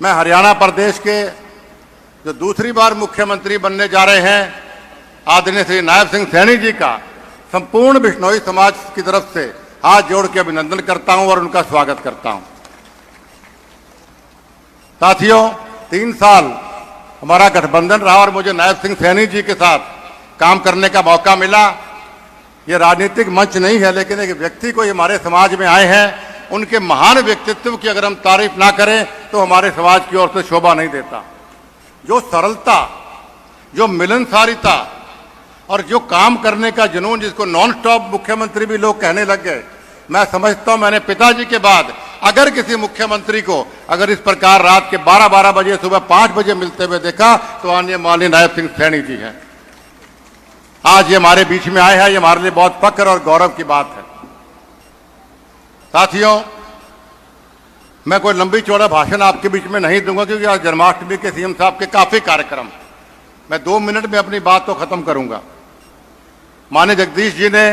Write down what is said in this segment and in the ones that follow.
मैं हरियाणा प्रदेश के जो दूसरी बार मुख्यमंत्री बनने जा रहे हैं आदरणीय श्री नायब सिंह सैनी जी का संपूर्ण बिश्नोई समाज की तरफ से हाथ जोड़ के अभिनंदन करता हूं और उनका स्वागत करता हूं। साथियों, 3 साल हमारा गठबंधन रहा और मुझे नायब सिंह सैनी जी के साथ काम करने का मौका मिला। ये राजनीतिक मंच नहीं है, लेकिन एक व्यक्ति को हमारे समाज में आए हैं, उनके महान व्यक्तित्व की अगर हम तारीफ ना करें तो हमारे समाज की ओर से शोभा नहीं देता। जो सरलता, जो मिलनसारिता और जो काम करने का जुनून, जिसको नॉन स्टॉप मुख्यमंत्री भी लोग कहने लग गए, मैं समझता हूं मैंने पिताजी के बाद अगर किसी मुख्यमंत्री को अगर इस प्रकार रात के 12-12 बजे सुबह 5 बजे मिलते हुए देखा तो माननीय नायब सिंह सैनी जी हैं। आज ये हमारे बीच में आए हैं, ये हमारे लिए बहुत फख्र और गौरव की बात है। साथियों, मैं कोई लंबी चौड़ा भाषण आपके बीच में नहीं दूंगा क्योंकि आज जन्माष्टमी के सीएम साहब के काफी कार्यक्रम, मैं 2 मिनट में अपनी बात तो खत्म करूंगा। माननीय जगदीश जी ने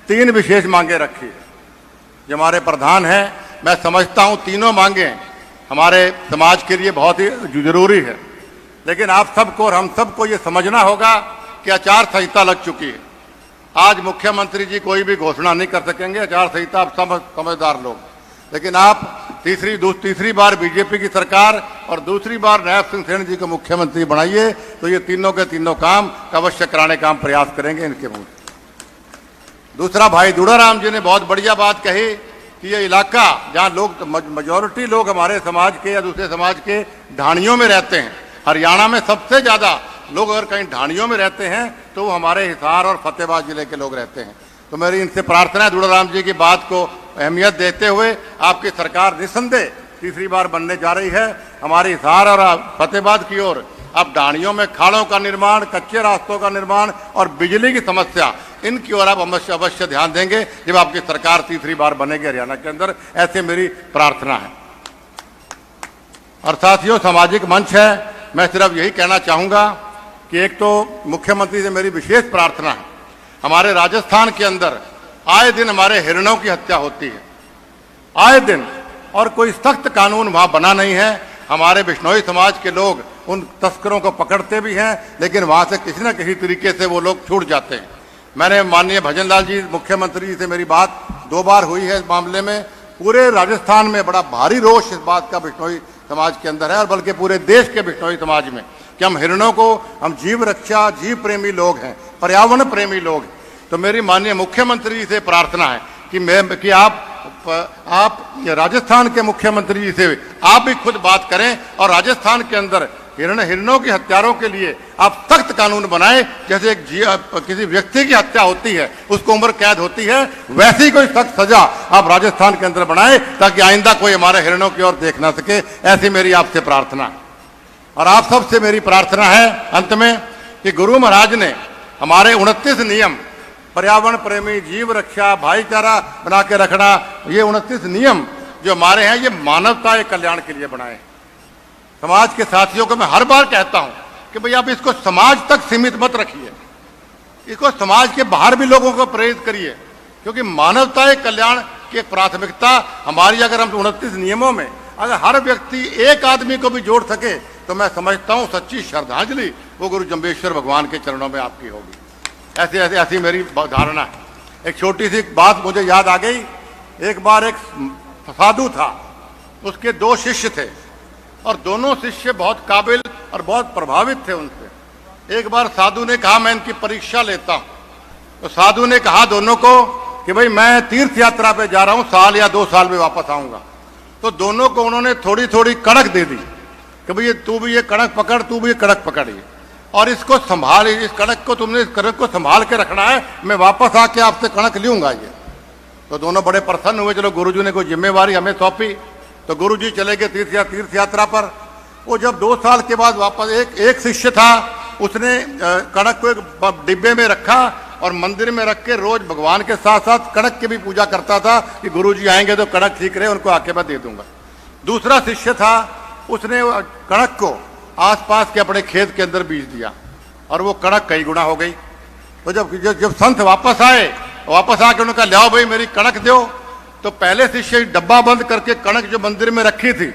3 विशेष मांगे रखी, जो हमारे प्रधान हैं। मैं समझता हूं तीनों मांगे हमारे समाज के लिए बहुत ही जरूरी है, लेकिन आप सबको और हम सबको ये समझना होगा कि आचार संहिता लग चुकी है। आज मुख्यमंत्री जी कोई भी घोषणा नहीं कर सकेंगे, आचार संहिता आप समझदार लोग, लेकिन आप तीसरी बार बीजेपी की सरकार और दूसरी बार नायब सिंह सैनी जी को मुख्यमंत्री बनाइए तो ये तीनों के तीनों काम अवश्य कराने का हम प्रयास करेंगे इनके मुंह। दूसरा, भाई दुड़ाराम जी ने बहुत बढ़िया बात कही कि ये इलाका जहाँ लोग मेजॉरिटी लोग हमारे समाज के या दूसरे समाज के ढाणियों में रहते हैं, हरियाणा में सबसे ज्यादा लोग अगर कहीं ढाणियों में रहते हैं तो वो हमारे हिसार और फतेहाबाद जिले के लोग रहते हैं। तो मेरी इनसे प्रार्थना है, दुड़ाराम जी की बात को अहमियत देते हुए आपकी सरकार निसंदेह तीसरी बार बनने जा रही है, हमारे हिसार और फतेहाबाद की ओर अब ढाणियों में खाड़ों का निर्माण, कच्चे रास्तों का निर्माण और बिजली की समस्या, इनकी ओर आप अवश्य ध्यान देंगे जब आपकी सरकार तीसरी बार बनेगी हरियाणा के अंदर, ऐसे मेरी प्रार्थना है। और साथियों, सामाजिक मंच है, मैं सिर्फ यही कहना चाहूंगा कि एक तो मुख्यमंत्री से मेरी विशेष प्रार्थना है, हमारे राजस्थान के अंदर आए दिन हमारे हिरणों की हत्या होती है, आए दिन, और कोई सख्त कानून वहां बना नहीं है। हमारे बिश्नोई समाज के लोग उन तस्करों को पकड़ते भी हैं, लेकिन वहां से किसी न किसी तरीके से वो लोग छूट जाते हैं। मैंने माननीय भजन लाल जी मुख्यमंत्री जी से मेरी बात 2 बार हुई है इस मामले में। पूरे राजस्थान में बड़ा भारी रोष इस बात का बिश्नोई समाज के अंदर है और बल्कि पूरे देश के बिश्नोई समाज में कि हम हिरणों को, हम जीव रक्षा, जीव प्रेमी लोग हैं, पर्यावरण प्रेमी लोग हैं। तो मेरी माननीय मुख्यमंत्री जी से प्रार्थना है कि आप राजस्थान के मुख्यमंत्री जी से आप भी खुद बात करें और राजस्थान के अंदर हिरणों की हत्यारों के लिए आप सख्त कानून बनाएं। जैसे किसी व्यक्ति की हत्या होती है उसको उम्र कैद होती है, वैसी कोई सख्त सजा आप राजस्थान के अंदर बनाएं ताकि आइंदा कोई हमारे हिरणों की ओर देख ना सके। ऐसी मेरी आपसे प्रार्थना है। और आप सबसे मेरी प्रार्थना है अंत में कि गुरु महाराज ने हमारे 29 नियम, पर्यावरण प्रेमी, जीव रक्षा, भाईचारा बना के रखना, ये 29 नियम जो हमारे हैं, ये मानवता के कल्याण के लिए बनाए। समाज के साथियों को मैं हर बार कहता हूं कि भाई आप इसको समाज तक सीमित मत रखिए, इसको समाज के बाहर भी लोगों को प्रेरित करिए, क्योंकि मानवता के कल्याण की प्राथमिकता हमारी अगर हम 29 नियमों में अगर हर व्यक्ति एक आदमी को भी जोड़ सके तो मैं समझता हूं सच्ची श्रद्धांजलि वो गुरु जम्बेश्वर भगवान के चरणों में आपकी होगी। ऐसी मेरी धारणा है। एक छोटी सी बात मुझे याद आ गई। एक बार एक साधु था, उसके 2 शिष्य थे और दोनों शिष्य बहुत काबिल और बहुत प्रभावित थे उनसे। एक बार साधु ने कहा मैं इनकी परीक्षा लेता हूं, तो साधु ने कहा दोनों को कि भाई मैं तीर्थ यात्रा पे जा रहा हूं, साल या 2 साल में वापस आऊंगा। तो दोनों को उन्होंने थोड़ी थोड़ी कड़क दे दी कि भाई तू भी ये कड़क पकड़, तू भी ये कड़क पकड़िए और इसको संभाल, इस कड़क को तुमने इस कड़क को संभाल के रखना है, मैं वापस आके आपसे कड़क लूंगा ये। तो दोनों बड़े प्रसन्न हुए, चलो गुरुजी ने कोई जिम्मेवारी हमें सौंपी। तो गुरुजी चले गए तीर्थ यात्रा पर। वो जब 2 साल के बाद वापस एक शिष्य था, उसने कड़क को एक डिब्बे में रखा और मंदिर में रख के रोज भगवान के साथ साथ कड़क की भी पूजा करता था कि गुरुजी आएंगे तो कड़क ठीक रहे, उनको आके मैं दे दूंगा। दूसरा शिष्य था, उसने कड़क को आसपास के अपने खेत के अंदर बीज दिया और वो कड़क कई गुना हो गई। तो जब संत वापस आए, वापस आके उन्होंने कहा लाओ भाई मेरी कड़क दो, तो पहले शिष्य डब्बा बंद करके कड़क जो मंदिर में रखी थी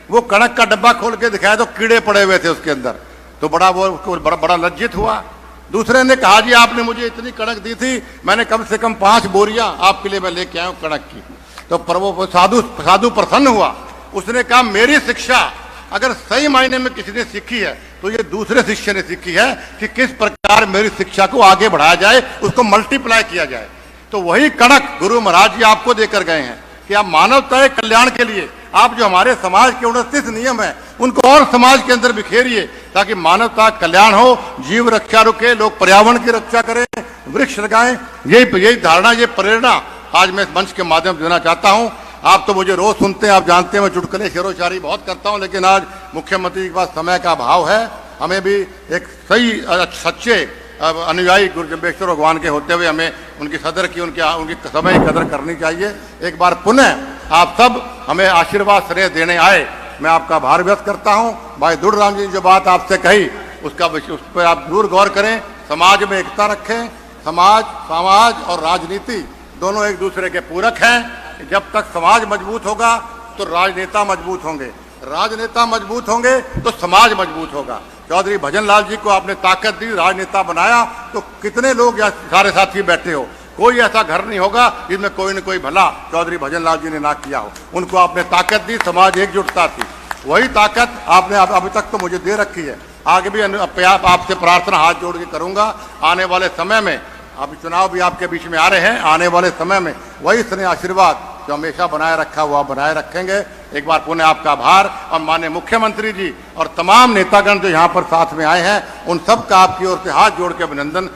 वो कणक का डब्बा खोल के दिखाया तो कीड़े पड़े हुए थे उसके अंदर, तो बड़ा लज्जित हुआ। दूसरे ने कहा जी आपने मुझे इतनी कणक दी थी, मैंने कम से कम 5 बोरियां आपके लिए मैं लेके आया हूं कणक की। तो वो साधु प्रसन्न हुआ। उसने कहा मेरी शिक्षा अगर सही मायने में किसी ने सीखी है तो ये दूसरे शिष्य ने सीखी है कि किस प्रकार मेरी शिक्षा को आगे बढ़ाया जाए, उसको मल्टीप्लाई किया जाए। तो वही कणक गुरु महाराज जी आपको देकर गए हैं कि आप मानवता के कल्याण के लिए आप जो हमारे समाज के 29 नियम है उनको और समाज के अंदर बिखेरिए, ताकि मानवता कल्याण हो, जीव रक्षा रुके, लोग पर्यावरण की रक्षा करें, वृक्ष लगाएं। यही धारणा, ये प्रेरणा आज मैं इस मंच के माध्यम से देना चाहता हूं। आप तो मुझे रोज सुनते हैं, आप जानते हैं मैं चुटकुले शेरोशायरी बहुत करता हूं, लेकिन आज मुख्यमंत्री के पास समय का अभाव है। हमें भी एक सही सच्चे अनुयायी गुरु जम्बेश्वर भगवान के होते हुए हमें उनकी सदर की, उनकी समय की कदर करनी चाहिए। एक बार पुनः आप सब हमें आशीर्वाद श्रेय देने आए, मैं आपका आभार व्यक्त करता हूं। भाई दुर्राम जी ने जो बात आपसे कही उस पर आप जरूर गौर करें। समाज में एकता रखें। समाज और राजनीति दोनों एक दूसरे के पूरक हैं। जब तक समाज मजबूत होगा तो राजनेता मजबूत होंगे, राजनेता मजबूत होंगे तो समाज मजबूत होगा। चौधरी भजन लाल जी को आपने ताकत दी, राजनेता बनाया, तो कितने लोग या सारे साथी बैठे हो, कोई ऐसा घर नहीं होगा जिसमें कोई न कोई भला चौधरी भजन लाल जी ने ना किया हो। उनको आपने ताकत दी, समाज एकजुटता थी, वही ताकत आपने अभी तक तो मुझे दे रखी है। आगे भी आपसे प्रार्थना हाथ जोड़ के करूंगा। आने वाले समय में, अभी चुनाव भी आपके बीच में आ रहे हैं, आने वाले समय में वही स्नेह आशीर्वाद जो हमेशा बनाए रखा हुआ बनाए रखेंगे। एक बार पुनः आपका आभार। और माननीय मुख्यमंत्री जी और तमाम नेतागण जो यहाँ पर साथ में आए हैं, उन सब का आपकी ओर से हाथ जोड़ के अभिनंदन।